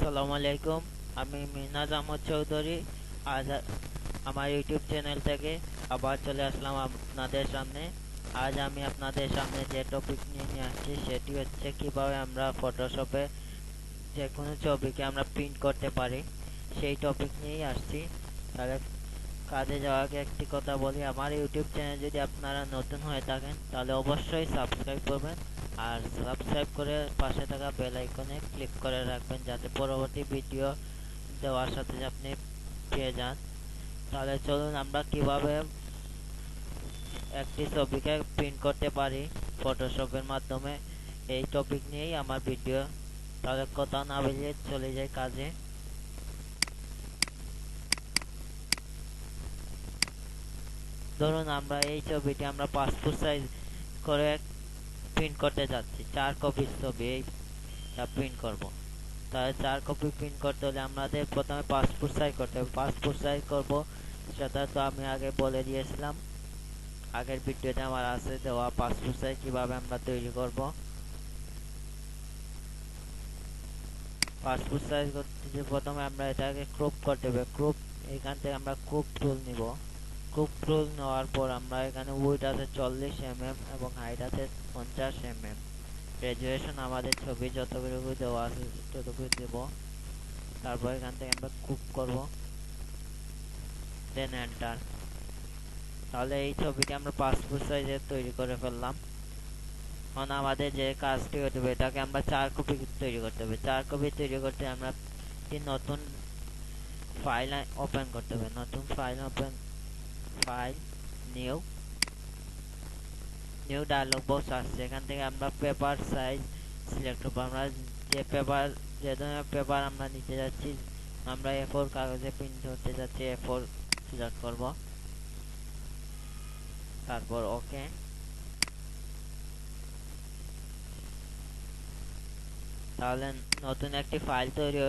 আসসালামু আলাইকুম। আমি মিনাজ আহমদ চৌধুরী। আজ আমার ইউটিউব চ্যানেল থেকে আবার চলে আসলাম আপনাদের সামনে। আজ আমি আপনাদের সামনে যে টপিক নিয়ে আসছি সেটি হচ্ছে কিভাবে আমরা ফটোশপে যে কোনো ছবিকে আমরা প্রিন্ট করতে পারি, সেই টপিক নিয়েই আসছি। তাহলে কাজে যাওয়ার আগে একটি কথা বলি, আমার ইউটিউব চ্যানেল যদি আপনারা নতুন হয়ে থাকেন তাহলে অবশ্যই সাবস্ক্রাইব করবেন, আর সাবস্ক্রাইব করে পাশে থাকা বেল আইকনে ক্লিক করে রাখবেন যাতে পরবর্তী ভিডিও দেওয়ার সাথে আপনি পেয়ে যান। তাহলে চলুন আমরা কিভাবে একটি ছবিকে প্রিন্ট করতে পারি ফটোশপের মাধ্যমে, এই টপিক নিয়েই আমার ভিডিও। তাহলে কথা না বলে চলে যাই কাজে। ধরুন আমরা এই ছবিটি আমরা পাসপোর্ট সাইজ করে প্রিন্ট করতে যাচ্ছি, 4 কপির ছবি এইটা প্রিন্ট করব। তাহলে 4 কপি প্রিন্ট করতে হলে আমাদের প্রথমে পাসপোর্ট সাইজ করতে হবে। পাসপোর্ট সাইজ করব সেটা তো আমি আগে বলে দিয়েছিলাম, আগের ভিডিওতে আমার আছে দেওয়া পাসপোর্ট সাইজ কিভাবে আমরা তৈরি করব। পাসপোর্ট সাইজ করতে প্রথমে আমরা এটাকে ক্রপ করতে হবে। ক্রপ, এখান থেকে আমরা ক্রপ টুল নিব। ক্রপ টুল নেওয়ার পর আমরা এখানে উইডথ আছে 40 mm এবং হাইট আছে 50 mm। রেজুলেশন আমাদের ছবি যতটুকু দেওয়া আছে ততটুকু দেব। তারপর এখান থেকে আমরা ক্রপ করব, দেন এন্টার। তাহলে এই ছবিটি আমরা পাসপোর্ট সাইজে তৈরি করে ফেললাম। এখন আমাদের যে কাজটি হতে হবে, এটাকে আমরা 4 কপি তৈরি করতে হবে। 4 কপি তৈরি করতে আমরা একটি নতুন ফাইল ওপেন করতে হবে। নতুন file open, file, new dialogue box আসছে। এখান থেকে আমরা পেপার সাইজ সিলেক্ট করবো। আমরা যে ধরনের পেপার আমরা নিতে যাচ্ছি, আমরা A4 কাগজে প্রিন্ট করতে যাচ্ছি, A4 সিলেক্ট করব। তারপর ওকে। তাহলে নতুন একটি ফাইল তৈরি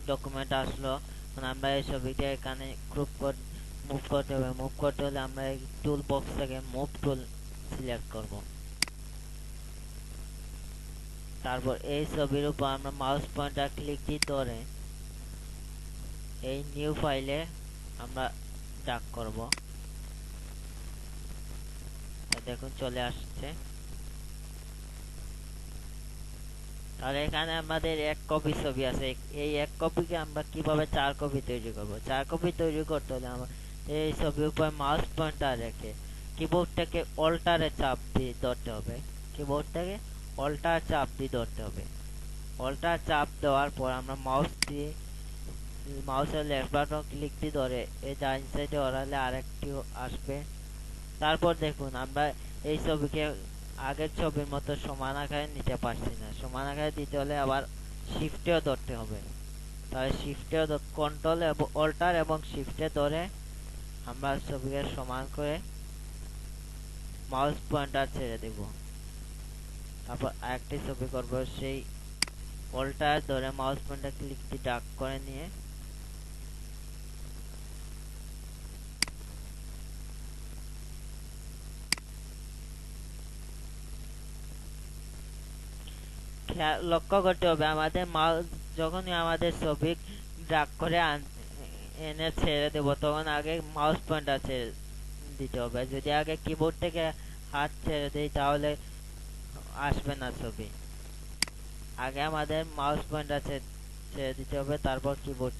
ডকুমেন্ট আসলো। আমরা এই ছবিটা এখানে মুভ করতে হবে। মুভ করতে হলে আমরা এই টুল বক্স থেকে মুভ টুল সিলেক্ট করব। তারপর এই ছবির উপর আমরা মাউস পয়েন্টার ক্লিক দিয়ে ধরে এই নিউ ফাইলে আমরা ড্র্যাগ করব। দেখুন চলে আসছে। তাহলে এখানে আমাদের 1 কপি ছবি আছে। এই 1 কপিকে আমরা কিভাবে 4 কপি তৈরি করব। 4 কপি তৈরি করতে হলে আমরা এই ছবির উপর মাউস পয়েন্টার রেখে কিবোর্ডটাকে অল্টারে চাপ দিয়ে ধরতে হবে। কিবোর্ডটাকে অল্টার চাপ দিয়ে ধরতে হবে। অল্টার চাপ দেওয়ার পর আমরা মাউসের লেফট বাটন ক্লিক দিয়ে ধরে এই ডান সাইডে ওড়ালে আরেকটি আসবে। তারপর দেখুন আমরা এই ছবিকে আগের ছবির মতো সমান আকারে নিতে পারছি না। সমান আকারে দিতে হলে আবার শিফটেও ধরতে হবে। তাহলে শিফটেও কন্ট্রোল এবং অল্টার এবং শিফটে ধরে আমরা ছবিকে সমান করে মাউস পয়েন্টার ছেড়ে দেব। তারপর আরেকটি ছবি করব, সেই অল্টার ধরে মাউস পয়েন্টার ক্লিক দিয়ে ড্র্যাগ করে নিয়ে লক্ষ্য করতে হবে আমাদের মাউস যখনই আমাদের ছবি ড্র্যাগ করে এনে ছেড়ে দেব তখন আগে মাউস পয়েন্টার ছেড়ে দিতে হবে। যদি আগে কিবোর্ড থেকে হাত ছেড়ে দিই তাহলে আসবে না ছবি। আগে আমাদের মাউস পয়েন্টার ছেড়ে দিতে হবে, তারপর কিবোর্ড।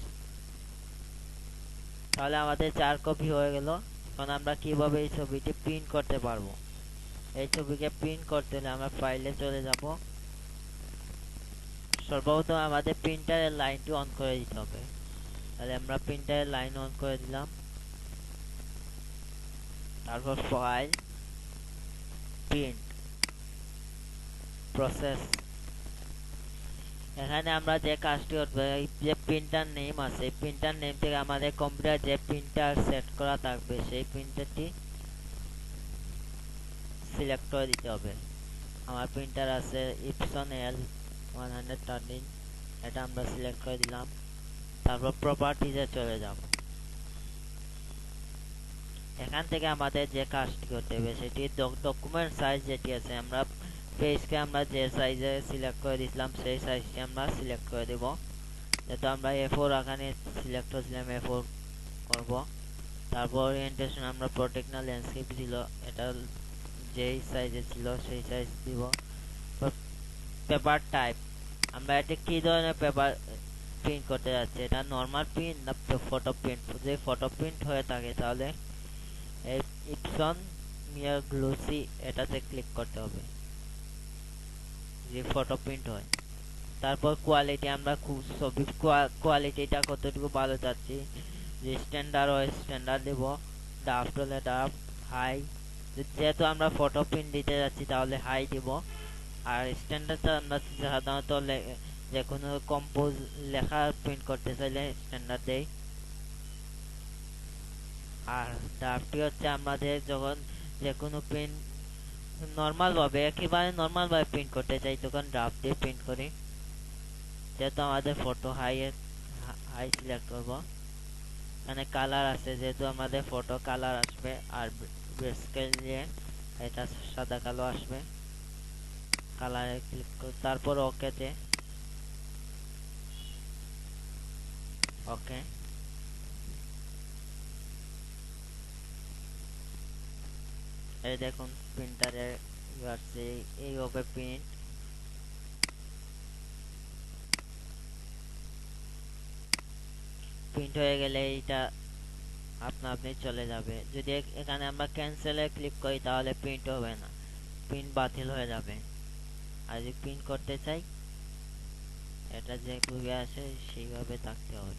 তাহলে আমাদের 4 কপি হয়ে গেল। এখন আমরা কিভাবে এই ছবিটি প্রিন্ট করতে পারবো। এই ছবিকে প্রিন্ট করতে হলে আমরা ফাইলে চলে যাব। সর্বপ্রথম আমাদের প্রিন্টারের লাইনটি অন করে দিতে হবে। তাহলে আমরা প্রিন্টারের লাইন অন করে দিলাম। তারপর ফাইল, প্রিন্ট, প্রসেস। এখানে আমরা যে কাজটি করবো, এই যে প্রিন্টার নেম আছে, প্রিন্টার নেম থেকে আমাদের কম্পিউটার যে প্রিন্টার সেট করা থাকবে সেই প্রিন্টারটি সিলেক্ট করে দিতে হবে। আমার প্রিন্টার আছে ইপসন L113, এটা আমরা সিলেক্ট করে দিলাম। তারপর প্রপার্টিজে চলে যাব। এখান থেকে আমাদের যে কাজটি করতে হবে সেটি ডকুমেন্ট সাইজ যেটি আছে, আমরা পেজকে আমরা যে সাইজে সিলেক্ট করে দিয়েছিলাম সেই সাইজটি আমরা সিলেক্ট করে দেব। যেহেতু আমরা A4 এখানে সিলেক্ট করছিলাম A4 করব। তারপর ওরিয়েন্টেশন আমরা প্রোটেক্ট না ল্যান্ডস্কেপ ছিল, এটা যেই সাইজে ছিল সেই সাইজ দিব। পেপার টাইপ আমরা এটা কি ধরনের পেপার প্রিন্ট করতে যাচ্ছি, এটা নর্মাল প্রিন্ট না ফটো প্রিন্ট। যদি ফটো প্রিন্ট হয়ে থাকে তাহলে এই ইপসন মিয়ার গ্লোসি এটাতে ক্লিক করতে হবে যে ফটো প্রিন্ট হয়। তারপর কোয়ালিটি আমরা খুব ছবি কোয়ালিটিটা কতটুকু ভালো চাচ্ছি, যে স্ট্যান্ডার্ড হয় স্ট্যান্ডার্ড দেব, ড্রাফট হলে ড্রাফট, হাই। যেহেতু আমরা ফটো প্রিন্ট দিতে যাচ্ছি তাহলে হাই দিব। আর স্ট্যান্ডার্ডটা আমরা সাধারণত যে কোনো কম্পোজ লেখা প্রিন্ট করতে চাইলে স্ট্যান্ডার্ড দেই। আর ড্রাফটটি হচ্ছে আমাদের যখন যে কোনো প্রিন্ট নর্মাল ভাবে একেবারে নর্মাল ভাবে প্রিন্ট করতে চাই তখন ড্রাফট দিয়ে প্রিন্ট করি। যেহেতু আমাদের ফটো হাই সিলেক্ট করব। এখানে কালার আছে, যেহেতু আমাদের ফটো কালার আসবে, আর স্কেল দিয়ে এটা সাদা কালো আসবে। কালারে ক্লিক করে তারপর ওকেতে ওকে। এই দেখুন প্রিন্টারে আসছে, এইভাবে প্রিন্ট হয়ে গেলে এইটা আপনা আপনি চলে যাবে। যদি এখানে আমরা ক্যান্সেলে ক্লিক করি তাহলে প্রিন্ট হবে না, প্রিন্ট বাতিল হয়ে যাবে। আর যদি প্রিন্ট করতে চাই এটা যেভাবে আসে সেইভাবে থাকতে হবে।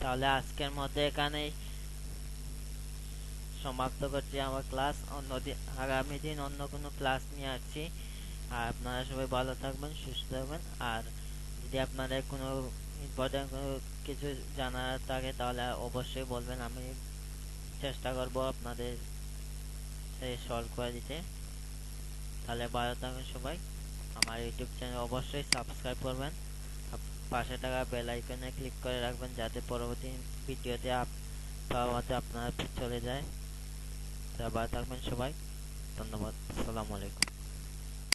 তাহলে আজকের মধ্যে এখানেই সমাপ্ত করছি আমার ক্লাস। আগামী দিন অন্য কোনো ক্লাস নিয়ে আসছি। আর আপনারা সবাই ভালো থাকবেন, সুস্থ থাকবেন। আর যদি আপনাদের কোনো ইম্পর্টেন্ট কোনো কিছু জানার থাকে তাহলে অবশ্যই বলবেন, আমি চেষ্টা করব আপনাদের সলভ করে দিতে। তাহলে ভালো থাকবেন সবাই। আমার ইউটিউব চ্যানেল অবশ্যই সাবস্ক্রাইব করবেন, পাশে থাকা বেল আইকনে ক্লিক করে রাখবেন যাতে পরবর্তী ভিডিওতে আপনার চলে যায়। ভালো থাকবেন সবাই, ধন্যবাদ, আসসালামু আলাইকুম।